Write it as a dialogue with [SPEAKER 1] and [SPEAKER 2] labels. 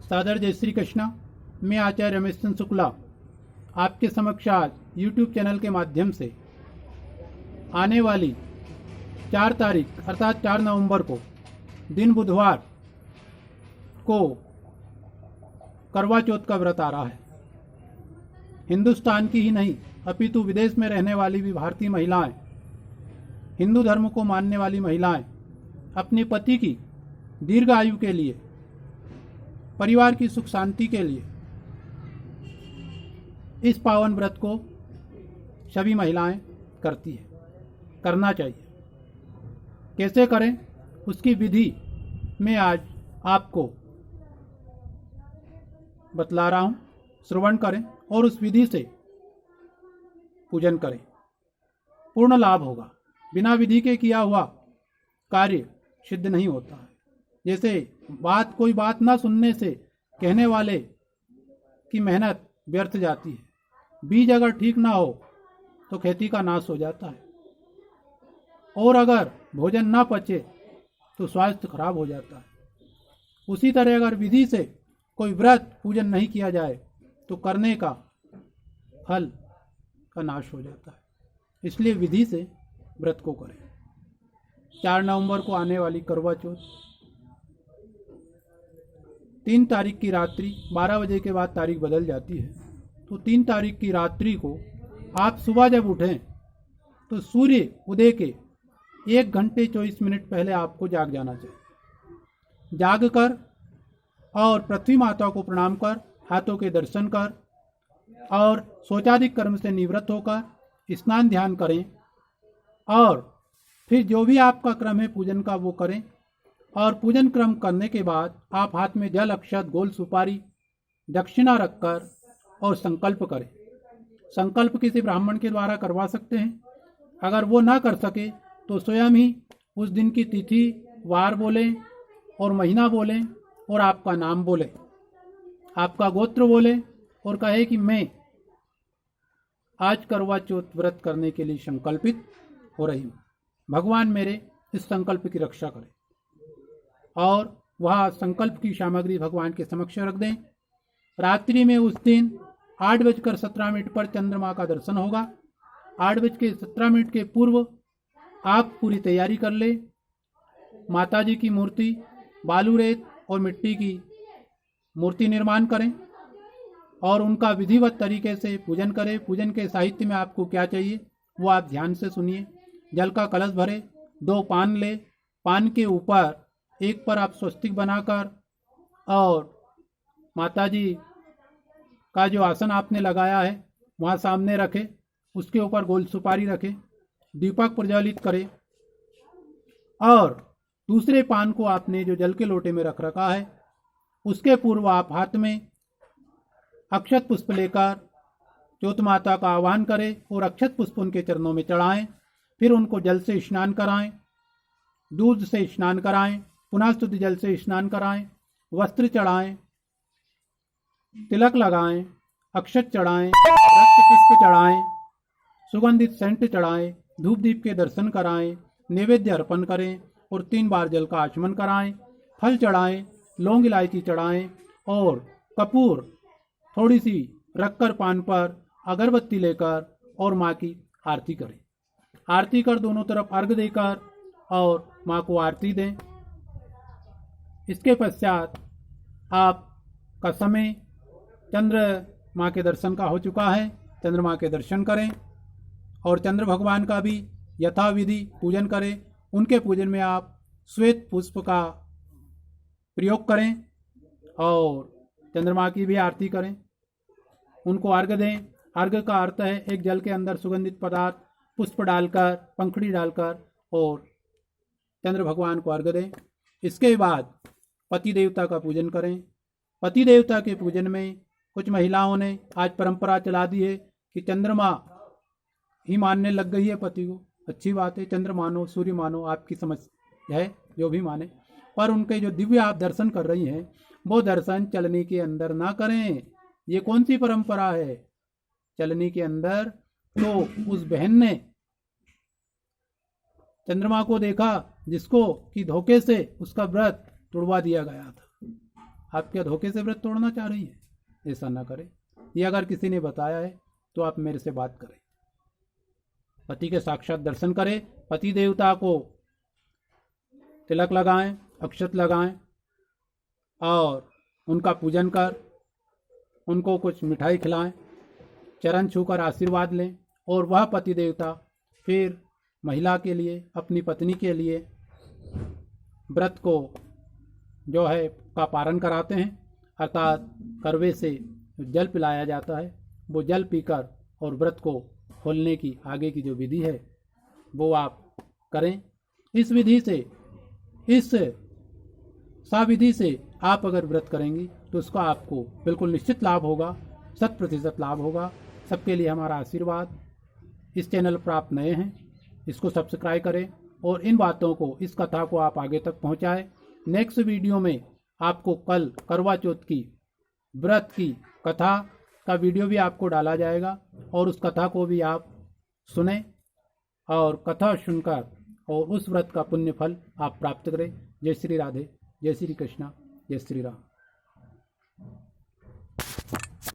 [SPEAKER 1] सादर जय श्री कृष्णा। मैं आचार्य रमेश चंद्र शुक्ला आपके समक्ष आज यूट्यूब चैनल के माध्यम से आने वाली 4 तारीख अर्थात 4 नवंबर को दिन बुधवार को करवा चौथ का व्रत आ रहा है। हिंदुस्तान की ही नहीं अपितु विदेश में रहने वाली भी भारतीय महिलाएं, हिंदू धर्म को मानने वाली महिलाएं अपने पति की दीर्घ आयु के लिए, परिवार की सुख शांति के लिए इस पावन व्रत को सभी महिलाएं करती है, करना चाहिए। कैसे करें उसकी विधि मैं आज आपको बतला रहा हूं। श्रवण करें और उस विधि से पूजन करें, पूर्ण लाभ होगा। बिना विधि के किया हुआ कार्य सिद्ध नहीं होता है। जैसे कोई बात ना सुनने से कहने वाले की मेहनत व्यर्थ जाती है। बीज अगर ठीक ना हो तो खेती का नाश हो जाता है, और अगर भोजन ना पचे तो स्वास्थ्य खराब हो जाता है। उसी तरह अगर विधि से कोई व्रत पूजन नहीं किया जाए तो करने का फल का नाश हो जाता है। इसलिए विधि से व्रत को करें। 4 नवंबर को आने वाली करवा चौथ 3 तारीख की रात्रि 12 बजे के बाद तारीख बदल जाती है। तो 3 तारीख की रात्रि को आप सुबह जब उठें तो सूर्य उदय के 1 घंटे 24 मिनट पहले आपको जाग जाना चाहिए। जाग कर और पृथ्वी माता को प्रणाम कर, हाथों के दर्शन कर और शौचादिक कर्म से निवृत्त होकर स्नान ध्यान करें, और फिर जो भी आपका क्रम है पूजन का वो करें। और पूजन क्रम करने के बाद आप हाथ में जल, अक्षत, गोल सुपारी, दक्षिणा रखकर और संकल्प करें। संकल्प किसी ब्राह्मण के द्वारा करवा सकते हैं। अगर वो ना कर सके तो स्वयं ही उस दिन की तिथि, वार बोलें और महीना बोलें और आपका नाम बोलें, आपका गोत्र बोलें और कहे कि मैं आज करवा चौथ व्रत करने के लिए संकल्पित हो रही हूँ। भगवान मेरे इस संकल्प की रक्षा करें। और वह संकल्प की सामग्री भगवान के समक्ष रख दें। रात्रि में उस दिन 8:17 पर चंद्रमा का दर्शन होगा। 8:17 के पूर्व आप पूरी तैयारी कर ले। माता जी की मूर्ति, बालू, रेत और मिट्टी की मूर्ति निर्माण करें और उनका विधिवत तरीके से पूजन करें। पूजन के साहित्य में आपको क्या चाहिए वो आप ध्यान से सुनिए। जल का कलश भरे, 2 पान ले, पान के ऊपर एक पर आप स्वस्तिक बनाकर और माता जी का जो आसन आपने लगाया है वहाँ सामने रखें। उसके ऊपर गोल सुपारी रखें, दीपक प्रज्वलित करें और दूसरे पान को आपने जो जल के लोटे में रख रखा है उसके पूर्व आप हाथ में अक्षत पुष्प लेकर चौथ माता का आह्वान करें और अक्षत पुष्प उनके चरणों में चढ़ाएं। फिर उनको जल से स्नान कराएं, दूध से स्नान कराएं, पुनः शुद्ध जल से स्नान कराएं, वस्त्र चढ़ाएं, तिलक लगाएं, अक्षत चढ़ाएं, रक्त पुष्प चढ़ाएं, सुगंधित सेंट चढ़ाएं, धूप दीप के दर्शन कराएं, नैवेद्य अर्पण करें और 3 बार जल का आचमन कराएं, फल चढ़ाएं, लौंग इलायची चढ़ाएं और कपूर थोड़ी सी रखकर पान पर अगरबत्ती लेकर और माँ की आरती करें। आरती कर दोनों तरफ अर्घ देकर और माँ को आरती दें। इसके पश्चात आपका समय चंद्रमा के दर्शन का हो चुका है। चंद्रमा के दर्शन करें और चंद्र भगवान का भी यथाविधि पूजन करें। उनके पूजन में आप श्वेत पुष्प का प्रयोग करें और चंद्रमा की भी आरती करें, उनको अर्घ दें। अर्घ का अर्थ है एक जल के अंदर सुगंधित पदार्थ, पुष्प डालकर, पंखुड़ी डालकर और चंद्र भगवान को अर्घ दें। इसके बाद पति देवता का पूजन करें। पति देवता के पूजन में कुछ महिलाओं ने आज परंपरा चला दी है कि चंद्रमा ही मानने लग गई है पति को। अच्छी बात है, चंद्र मानो, सूर्य मानो, आपकी समझ है, जो भी माने। पर उनके जो दिव्य आप दर्शन कर रही हैं वो दर्शन चलनी के अंदर ना करें। ये कौन सी परंपरा है? चलनी के अंदर तो उस बहन ने चंद्रमा को देखा जिसको कि धोखे से उसका व्रत तुड़वा दिया गया था। आप क्या धोखे से व्रत तोड़ना चाह रही है? ऐसा ना करें। ये अगर किसी ने बताया है तो आप मेरे से बात करें। पति के साक्षात दर्शन करें, पति देवता को तिलक लगाएं, अक्षत लगाएं और उनका पूजन कर उनको कुछ मिठाई खिलाएं, चरण छूकर आशीर्वाद लें और वह पति देवता फिर महिला के लिए, अपनी पत्नी के लिए व्रत को जो है का पारण कराते हैं। अर्थात करवे से जल पिलाया जाता है, वो जल पीकर और व्रत को खोलने की आगे की जो विधि है वो आप करें। इस विधि से, इस साविधि से आप अगर व्रत करेंगी तो उसका आपको बिल्कुल निश्चित लाभ होगा, 100% लाभ होगा। सबके लिए हमारा आशीर्वाद। इस चैनल पर आप नए हैं, इसको सब्सक्राइब करें और इन बातों को, इस कथा को आप आगे तक पहुंचाएं। नेक्स्ट वीडियो में आपको कल करवा चौथ की व्रत की कथा का वीडियो भी आपको डाला जाएगा और उस कथा को भी आप सुने और कथा सुनकर और उस व्रत का पुण्य फल आप प्राप्त करें। जय श्री राधे, जय श्री कृष्णा, जय श्री राम।